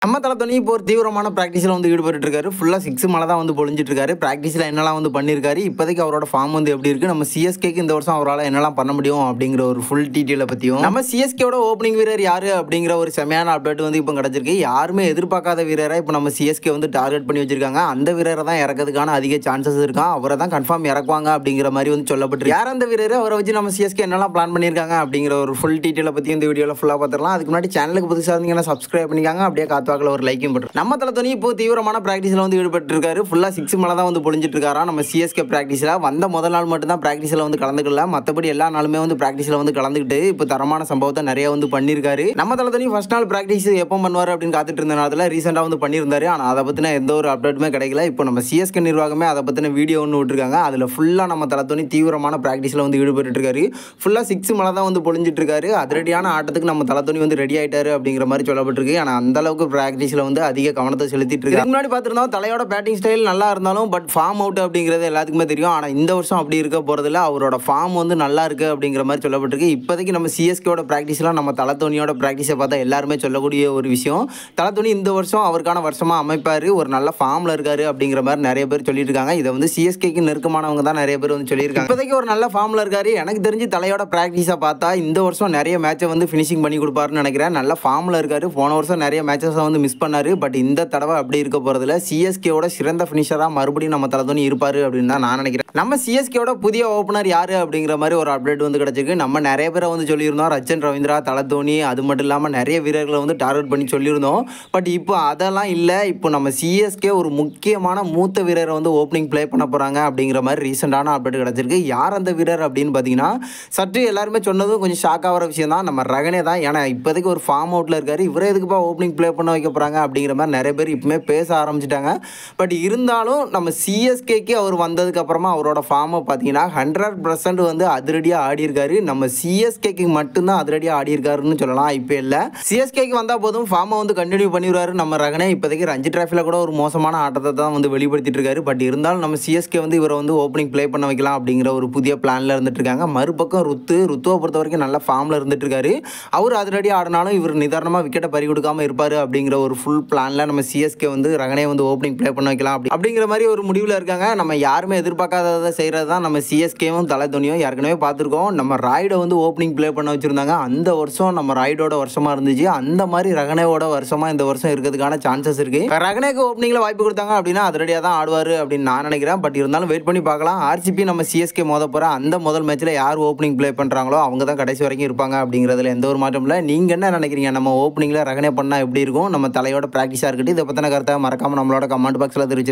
நம்ம தளத்தோனி இப்போ ஒரு தீவிரமான பிராக்டிஸில் வந்து ஈடுபட்டு இருக்காரு. ஃபுல்லாக 6 மேலே தான் வந்து பொழிஞ்சிட்டு இருக்காரு. பிராக்டிஸில் என்னெல்லாம் வந்து பண்ணியிருக்காரு, இப்போதைக்கு அவரோட ஃபார்ம் வந்து எப்படி இருக்குது, நம்ம சிஎஸ்கேக்கு இந்த வருஷம் அவரால் என்னெல்லாம் பண்ண முடியும் அப்படிங்கிற ஒரு ஃபுல் டீட்டெயிலை பற்றியும், நம்ம சிஎஸ்கேவோட ஓப்பனிங் வீரர் யார் அப்படிங்கிற ஒரு செமையான அப்டேட் வந்து இப்போ கிடச்சிருக்கு. யாருமே எதிர்பார்க்காத வீரரை இப்போ நம்ம சிஎஸ்கே வந்து டார்கெட் பண்ணி வச்சிருக்காங்க. அந்த வீரரை தான் இறக்கிறதுக்கான அதிக சான்சஸ் இருக்கான். அவரை தான் கன்ஃபார்ம் இறக்குவாங்க அப்படிங்கிற மாதிரி வந்து சொல்லப்பட்டிருக்கு. யார் அந்த வீரர், அவரை வச்சு நம்ம சிஎஸ்கே என்னெல்லாம் பிளான் பண்ணியிருக்காங்க அப்படிங்கிற ஒரு ஃபுல் டீட்டெயிலை பற்றி இந்த வீடியோவில் ஃபுல்லாக பார்த்துடலாம். அதுக்கு முன்னாடி சேனலுக்கு புதுசாக இருந்தீங்கன்னா சப்ஸ்கிரைப் பண்ணிக்காங்க. அப்படியே காத்துவாக்கில் ஒரு லைக்கும் போட்டு நம்ம தளத்தோனி இப்போ தீவிரமான பிராக்டிஸில் வந்து ஈடுபட்டு இருக்காரு. ஃபுல்லாக 6 மேலே தான் வந்து பொழிஞ்சிட்டு இருக்காரா. நம்ம சிஎஸ்கே பிராக்டிஸில் வந்த முதல் நாள் மட்டும் தான் பிராக்டிஸில் வந்து கலந்துக்கல, மற்றபடி எல்லா நாளுமே வந்து பிராக்டிஸில் வந்து கலந்துக்கிட்டு இப்போ தரமான சம்பவத்தை நிறைய வந்து பண்ணியிருக்காரு. நம்ம தளத்தோனி ஃபர்ஸ்ட் நாள் பிராக்டிஸ் எப்போ பண்ணுவார் அப்படின்னு காத்துட்டு இருந்த நேரத்தில் ரீசெண்டாக வந்து பண்ணியிருந்தாரு. ஆனால் அதை பற்றின எந்த ஒரு அப்டேட்டுமே கிடைக்கல. இப்போ நம்ம சிஎஸ்கே நிர்வாகமே அதை பற்றின வீடியோ ஒன்று விட்டுருக்காங்க. அதில் ஃபுல்லாக நம்ம தளத்தோனி தீவிரமான பிராக்டிஸில் வந்து ஈடுபட்டு இருக்காரு. ஃபுல்லாக 6 மேலே தான் வந்து பொழிஞ்சிட்டு இருக்காரு. அதிரடியான ஆட்டத்துக்கு நம்ம தளத்தோனி வந்து ரெடி ஆகிட்டாரு அப்படிங்கிற மாதிரி சொல்லப்பட்டிருக்கு. ஆனால் அந்த அளவுக்கு பிராக்டிஸில் வந்து அதிக கவனத்தை செலுத்திட்டு இருக்காரு. முன்னாடி பார்த்துருந்தோம் தலையோட பேட்டிங் ஸ்டைல் நல்லா இருந்தாலும் பட் ஃபார்ம் அவுட் அப்படிங்கிறது எல்லாத்துக்குமே தெரியும். ஆனால் இந்த வருஷம் அப்படி இருக்க போகிறதில்ல. அவரோட ஃபார்ம் வந்து நல்லா இருக்குது அப்படிங்கிற மாதிரி சொல்லப்பட்டிருக்கு. இப்போதைக்கு நம்ம சிஎஸ்கேவோட ப்ராக்டிஸ்லாம் நம்ம தளத்தோனியோட ப்ராக்டிஸை பார்த்தா எல்லாருமே சொல்லக்கூடிய ஒரு விஷயம். தளத்தோனி இந்த வருஷம் அவருக்கான வருஷமாக அமைப்பார், ஒரு நல்ல ஃபார்மில் இருக்காரு அப்படிங்கிற மாதிரி நிறைய பேர் சொல்லிட்டு இருக்காங்க. இதை வந்து சிஎஸ்கேக்கு நெருக்கமானவங்க தான் நிறைய பேர் வந்து சொல்லியிருக்காங்க. இப்போதைக்கு ஒரு நல்ல ஃபார்மில் இருக்காரு. எனக்கு தெரிஞ்சு தலையோட ப்ராக்டிஸை பார்த்தா இந்த வருஷம் நிறைய மேட்சை வந்து ஃபினிஷிங் பண்ணி கொடுப்பாருன்னு நினைக்கிறேன். நல்ல ஃபார்மில் இருக்காரு. போன வருஷம் நிறைய மேட்சஸை வந்து மிஸ் பண்ணார். பட் இந்த தடவை அப்படி இருக்க போகிறதுல சிஎஸ்கேவோட சிறந்த ஃபினிஷராக மறுபடியும் நம்ம தளத்தோனி இருப்பார் அப்படின்னு தான் நான் நினைக்கிறேன். நம்ம சிஎஸ்கேவோட புதிய ஓப்பனர் யார் அப்படிங்கிற மாதிரி ஒரு அப்டேட் வந்து கிடச்சிருக்கு. நம்ம நிறைய பேரை வந்து சொல்லியிருந்தோம், ரச்சன் ரவீந்திரா, தளத்தோனி, அது மட்டும் இல்லாமல் நிறைய வீரர்களை வந்து டார்கெட் பண்ணி சொல்லியிருந்தோம். பட் இப்போ அதெல்லாம் இல்லை. இப்போ நம்ம சிஎஸ்கே ஒரு முக்கியமான மூத்த வீரரை வந்து ஓப்பனிங் ப்ளே பண்ண போகிறாங்க அப்படிங்கிற மாதிரி ரீசெண்டான அப்டேட் கிடச்சிருக்கு. யார் அந்த வீரர் அப்படின்னு பார்த்தீங்கன்னா, சற்று எல்லாருமே சொன்னதும் கொஞ்சம் ஷாக் ஆகிற விஷயம் தான், நம்ம ரகனே தான். ஏன்னா இப்போதைக்கு ஒரு ஃபார்ம் அவுட்டில் இருக்காரு, இவரே எதுக்குப்பா ஓப்பனிங் ப்ளே பண்ண வைக்க போகிறாங்க அப்படிங்கிற மாதிரி நிறைய பேர் இப்போமே பேச ஆரம்பிச்சிட்டாங்க. பட் இருந்தாலும் நம்ம சிஎஸ்கேக்கு அவர் வந்ததுக்கு அப்புறமா அவரோட ஃபார்மை பார்த்தீங்கன்னா 100% வந்து அதிரடியாக ஆடி இருக்காரு. நம்ம சிஎஸ்கேக்கு மட்டும்தான் அதிரடியாக ஆடி இருக்காருன்னு சொல்லலாம். ஐபிஎல்ல சிஎஸ்கேக்கு வந்தால் போதும் ஃபார்மை வந்து கண்டினியூ பண்ணிடுவாரு நம்ம ரகனே. இப்போதைக்கு ரஞ்சி டிராஃபியில் கூட ஒரு மோசமான ஆட்டத்தை தான் வந்து வெளிப்படுத்திட்டு இருக்காரு. பட் இருந்தாலும் நம்ம சிஎஸ்கே வந்து இவரை வந்து ஓப்பனிங் ப்ளே பண்ண வைக்கலாம் அப்படிங்கிற ஒரு புதிய பிளானில் இருந்துட்டு இருக்காங்க. மறுபக்கம் ருத்துவை பொறுத்த வரைக்கும் நல்ல ஃபார்மில் இருந்துட்டு இருக்காரு. அவர் அதிரடியாக ஆடினாலும் இவர் நிதானமாக விக்கெட்டை பறி கொடுக்காம இருப்பார் அப்படிங்கிற ஒரு ஃபுல் பிளானில் நம்ம சிஎஸ்கே வந்து ரகனே வந்து ஓப்பனிங் ப்ளே பண்ண வைக்கலாம் அப்படிங்கிற மாதிரி ஒரு முடிவில் இருக்காங்க. நம்ம யாருமே எதிர்பார்க்காததை செய்கிறது தான் நம்ம சிஎஸ்கேவும் தளத்தோனியும். ஏற்கனவே பார்த்துருக்கோம், நம்ம ராய்டை வந்து ஓப்பனிங் ப்ளே பண்ண வச்சுருந்தாங்க. அந்த வருஷம் நம்ம ராய்டோட வருஷமாக இருந்துச்சு. அந்த மாதிரி ரகனேவோட வருஷமாக இந்த வருஷம் இருக்கிறதுக்கான சான்சஸ் இருக்குது. ரகனேக்கு ஓப்பனிங்கில் வாய்ப்பு கொடுத்தாங்க அப்படின்னா அதிரடியாக தான் ஆடுவார் அப்படின்னு நான் நினைக்கிறேன். பட் இருந்தாலும் வெயிட் பண்ணி பார்க்கலாம். ஆர்சிபி நம்ம சிஎஸ்கே மோத போகிற அந்த முதல் மேட்ச்சில் யார் ஓப்பனிங் ப்ளே பண்ணுறாங்களோ அவங்க தான் கடைசி வரைக்கும் இருப்பாங்க அப்படிங்கிறதுல எந்த ஒரு மாற்றம் இல்லை. நீங்கள் என்ன நினைக்கிறீங்க? நம்ம ஓப்பனிங்கில் ரகனே பண்ணால் எப்படி இருக்கும்? நம்ம தலையோட ப்ராக்டிஸாக இருக்கட்டும். இதை பற்றின கருத்தை மறக்காமல் நம்மளோட கமெண்ட் பாக்ஸில் தெரிவிச்சிருக்கோம்.